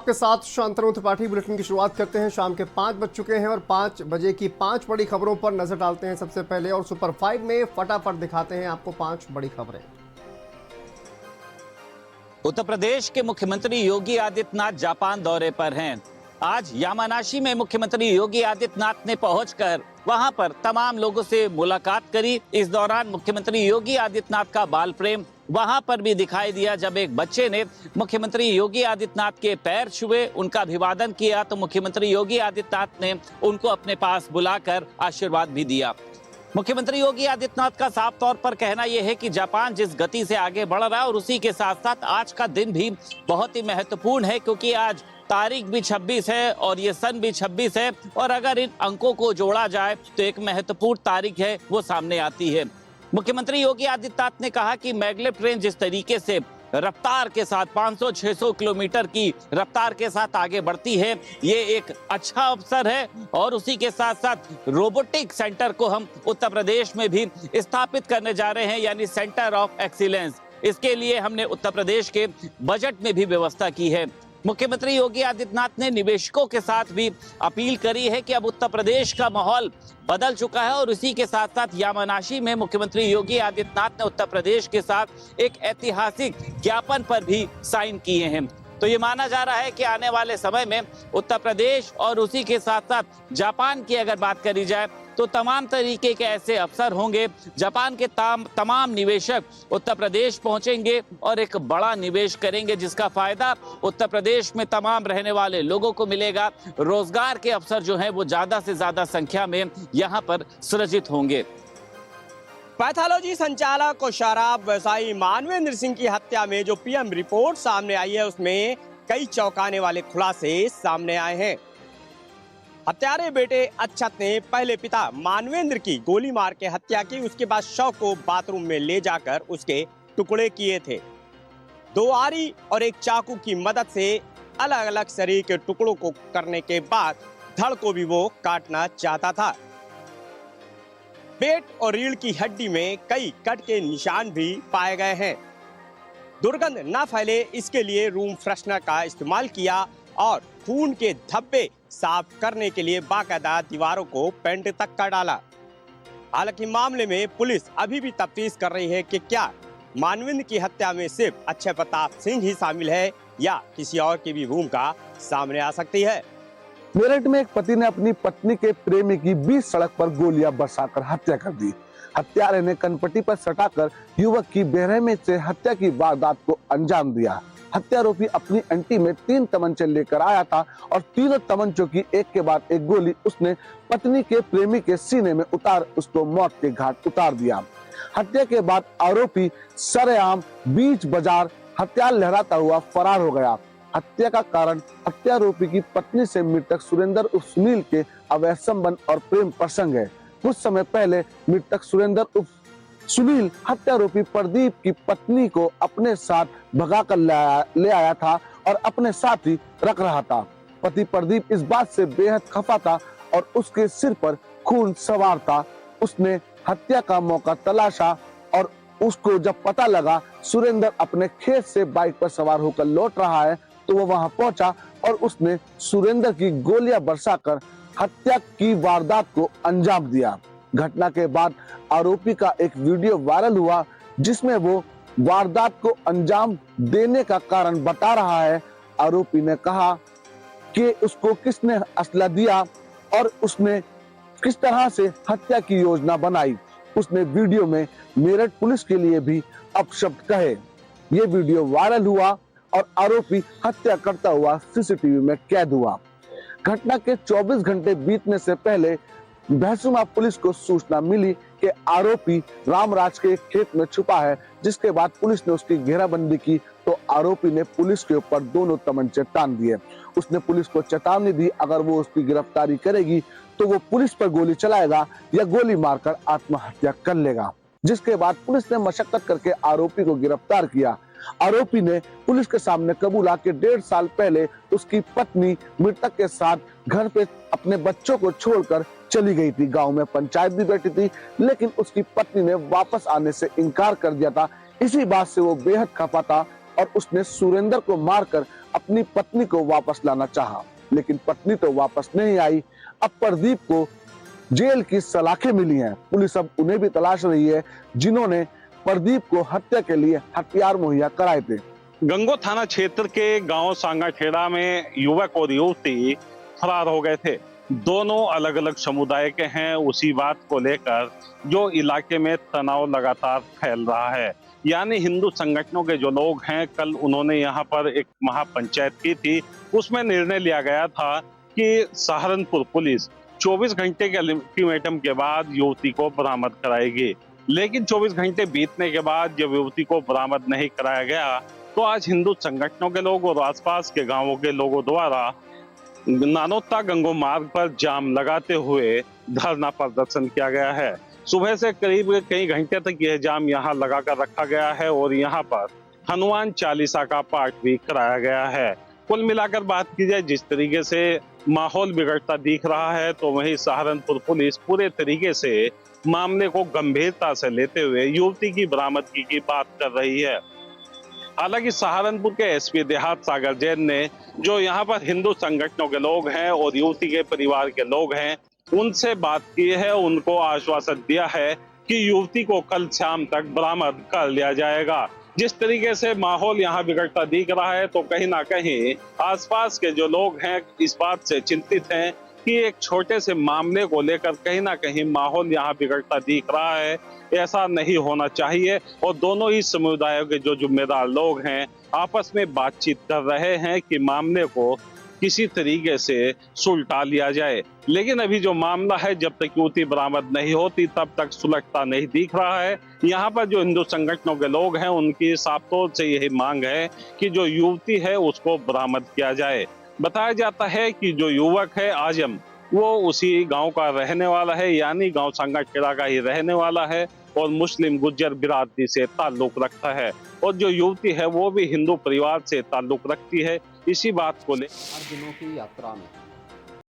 के साथ शांतनु त्रिपाठी बुलेटिन की शुरुआत करते हैं। शाम के 5 बज चुके हैं और 5 बजे की 5 बड़ी खबरों पर नजर डालते हैं सबसे पहले, और सुपर 5 में फटाफट दिखाते हैं आपको 5 बड़ी खबरें। उत्तर प्रदेश के मुख्यमंत्री योगी आदित्यनाथ जापान दौरे पर हैं। आज यामानाशी में मुख्यमंत्री योगी आदित्यनाथ ने पहुंचकर वहां पर तमाम लोगों से मुलाकात करी। इस दौरान मुख्यमंत्री योगी आदित्यनाथ का बाल प्रेम वहां पर भी दिखाई दिया। जब एक बच्चे ने मुख्यमंत्री योगी आदित्यनाथ के पैर छुए, उनका अभिवादन किया, तो मुख्यमंत्री योगी आदित्यनाथ ने उनको अपने पास बुलाकर आशीर्वाद भी दिया। मुख्यमंत्री योगी आदित्यनाथ का साफ तौर पर कहना यह है कि जापान जिस गति से आगे बढ़ रहा है और उसी के साथ साथ आज का दिन भी बहुत ही महत्वपूर्ण है, क्योंकि आज तारीख भी 26 है और ये सन भी 26 है, और अगर इन अंकों को जोड़ा जाए तो एक महत्वपूर्ण तारीख है वो सामने आती है। मुख्यमंत्री योगी आदित्यनाथ ने कहा कि मैग्लेव ट्रेन जिस तरीके से रफ्तार के साथ 500-600 किलोमीटर की रफ्तार के साथ आगे बढ़ती है, ये एक अच्छा अवसर है, और उसी के साथ साथ रोबोटिक सेंटर को हम उत्तर प्रदेश में भी स्थापित करने जा रहे हैं, यानी सेंटर ऑफ एक्सीलेंस। इसके लिए हमने उत्तर प्रदेश के बजट में भी व्यवस्था की है। मुख्यमंत्री योगी आदित्यनाथ ने निवेशकों के साथ भी अपील करी है कि अब उत्तर प्रदेश का माहौल बदल चुका है, और इसी के साथ साथ यामानाशी में मुख्यमंत्री योगी आदित्यनाथ ने उत्तर प्रदेश के साथ एक ऐतिहासिक ज्ञापन पर भी साइन किए हैं। तो ये माना जा रहा है कि आने वाले समय में उत्तर प्रदेश और उसी के साथ साथ जापान की अगर बात करी जाए तो तमाम तरीके के ऐसे अवसर होंगे। जापान के तमाम निवेशक उत्तर प्रदेश पहुंचेंगे और एक बड़ा निवेश करेंगे, जिसका फायदा उत्तर प्रदेश में तमाम रहने वाले लोगों को मिलेगा। रोजगार के अवसर जो हैं वो ज्यादा से ज्यादा संख्या में यहाँ पर सृजित होंगे। पैथोलॉजी संचालक और शराब व्यवसायी मानवेंद्र सिंह की हत्या में जो पीएम रिपोर्ट सामने आई है, उसमें कई चौंकाने वाले खुलासे सामने आए हैं। हत्यारे बेटे अक्षत ने पहले पिता मानवेंद्र की गोली मार के हत्या की, उसके बाद शव को बाथरूम में ले जाकर उसके टुकड़े किए थे। 2 आरी और एक चाकू की मदद से अलग अलग शरीर के टुकड़ों को करने के बाद धड़ को भी वो काटना चाहता था। पेट और रीढ़ की हड्डी में कई कट के निशान भी पाए गए हैं। दुर्गंध न फैले इसके लिए रूम फ्रेशनर का इस्तेमाल किया और खून के धब्बे साफ करने के लिए बाकायदा दीवारों को पेंट तक कर डाला। हालांकि मामले में पुलिस अभी भी तफ्तीश कर रही है कि क्या मानवेंद्र की हत्या में सिर्फ अक्षय प्रताप सिंह ही शामिल है या किसी और की भी भूमिका सामने आ सकती है। मेरठ में एक पति ने अपनी पत्नी के प्रेमी की बीच सड़क पर गोलियां बरसाकर हत्या कर दी। हत्यारे ने कनपट्टी पर सटाकर युवक की बेरहमी से हत्या की वारदात को अंजाम दिया। हत्यारोपी अपनी अंटी में 3 तमंचे लेकर आया था और तीनों तमंचों की एक के बाद एक गोली उसने पत्नी के प्रेमी के सीने में उतार उसको मौत के घाट उतार दिया। हत्या के बाद आरोपी सरेआम बीच बाजार हथियार लहराता हुआ फरार हो गया। हत्या का कारण हत्यारोपी की पत्नी से मृतक सुरेंद्र उर्फ सुनील के अवैध संबंध और प्रेम प्रसंग है। कुछ समय पहले मृतक सुरेंद्र उर्फ सुनील हत्यारोपी प्रदीप की पत्नी को अपने साथ भगाकर ले आया था और अपने साथ ही रख रहा था। पति प्रदीप इस बात से बेहद खफा था और उसके सिर पर खून सवार था। उसने हत्या का मौका तलाशा और उसको जब पता लगा सुरेंद्र अपने खेत से बाइक पर सवार होकर लौट रहा है, तो वो वहां पहुंचा और उसने सुरेंद्र की गोलियां बरसाकर हत्या की वारदात को अंजाम दिया। घटना के बाद आरोपी का एक वीडियो वायरल हुआ, जिसमें वो वारदात को अंजाम देने का कारण बता रहा है। आरोपी ने कहा कि उसको किसने असला दिया और उसने किस तरह से हत्या की योजना बनाई। उसने वीडियो में मेरठ पुलिस के लिए भी अपशब्द कहे। ये वीडियो वायरल हुआ और आरोपी हत्या करता हुआ सीसीटीवी में कैद हुआ। घटना के 24 घंटे बीतने से पहले भैंसुमा पुलिस को सूचना मिली कि आरोपी रामराज के खेत में छुपा है, जिसके बाद पुलिस ने उसकी घेराबंदी की तो आरोपी ने पुलिस के ऊपर दोनों तमंचे तान दिए। उसने पुलिस को चेतावनी दी, अगर वो उसकी गिरफ्तारी करेगी तो वो पुलिस पर गोली चलाएगा या गोली मारकर आत्महत्या कर लेगा। जिसके बाद पुलिस ने मशक्कत करके आरोपी को गिरफ्तार किया। आरोपी ने पुलिस के सामने कबूला कि 1.5 साल पहले उसकी पत्नी मृतक के साथ घर पे अपने बच्चों को छोड़कर चली गई थी। गांव में पंचायत भी बैठी थी, लेकिन उसकी पत्नी ने वापस आने से इनकार कर दिया था। इसी बात से वो बेहद खफा था और उसने सुरेंद्र को मारकर अपनी पत्नी को वापस लाना चाहा, लेकिन पत्नी तो वापस नहीं आई। अब प्रदीप को जेल की सलाखें मिली हैं। पुलिस अब उन्हें भी तलाश रही है जिन्होंने प्रदीप को हत्या के लिए हथियार मुहैया कराए थे। गंगो थाना क्षेत्र के गांव सांगाखेड़ा में युवक और युवती फरार हो गए थे। दोनों अलग अलग समुदाय के हैं। उसी बात को लेकर जो इलाके में तनाव लगातार फैल रहा है, यानी हिंदू संगठनों के जो लोग हैं, कल उन्होंने यहाँ पर एक महापंचायत की थी। उसमें निर्णय लिया गया था कि सहारनपुर पुलिस 24 घंटे के अल्टीमेटम के बाद युवती को बरामद कराएगी, लेकिन 24 घंटे बीतने के बाद जब युवती को बरामद नहीं कराया गया तो आज हिंदू संगठनों के लोग और आसपास के गांवों के लोगों द्वारा नानोता गंगो मार्ग पर जाम लगाते हुए धरना प्रदर्शन किया गया है। सुबह से करीब कई घंटे तक यह जाम यहाँ लगाकर रखा गया है और यहाँ पर हनुमान चालीसा का पाठ भी कराया गया है। कुल मिलाकर बात की जाए, जिस तरीके से माहौल बिगड़ता दिख रहा है, तो वहीं सहारनपुर पुलिस पूरे तरीके से मामले को गंभीरता से लेते हुए युवती की बरामदगी की बात कर रही है। हालांकि सहारनपुर के एसपी देहात सागर जैन ने जो यहाँ पर हिंदू संगठनों के लोग हैं और युवती के परिवार के लोग हैं, उनसे बात की है, उनको आश्वासन दिया है कि युवती को कल शाम तक बरामद कर लिया जाएगा। जिस तरीके से माहौल यहाँ बिगड़ता दिख रहा है, तो कहीं ना कहीं आसपास के जो लोग हैं इस बात से चिंतित हैं कि एक छोटे से मामले को लेकर कहीं ना कहीं माहौल यहाँ बिगड़ता दिख रहा है। ऐसा नहीं होना चाहिए और दोनों ही समुदायों के जो जिम्मेदार लोग हैं आपस में बातचीत कर रहे हैं कि मामले को किसी तरीके से सुलझा लिया जाए। लेकिन अभी जो मामला है, जब तक युवती बरामद नहीं होती तब तक सुलझता नहीं दिख रहा है। यहाँ पर जो हिंदू संगठनों के लोग हैं उनकी साफ तौर से यही मांग है कि जो युवती है उसको बरामद किया जाए। बताया जाता है कि जो युवक है आजम, वो उसी गांव का रहने वाला है, यानी गांव सांगाखेड़ा का ही रहने वाला है और मुस्लिम गुज्जर बिरादरी से ताल्लुक रखता है और जो युवती है वो भी हिंदू परिवार से ताल्लुक रखती है। इसी बात को ले 4 दिनों की यात्रा में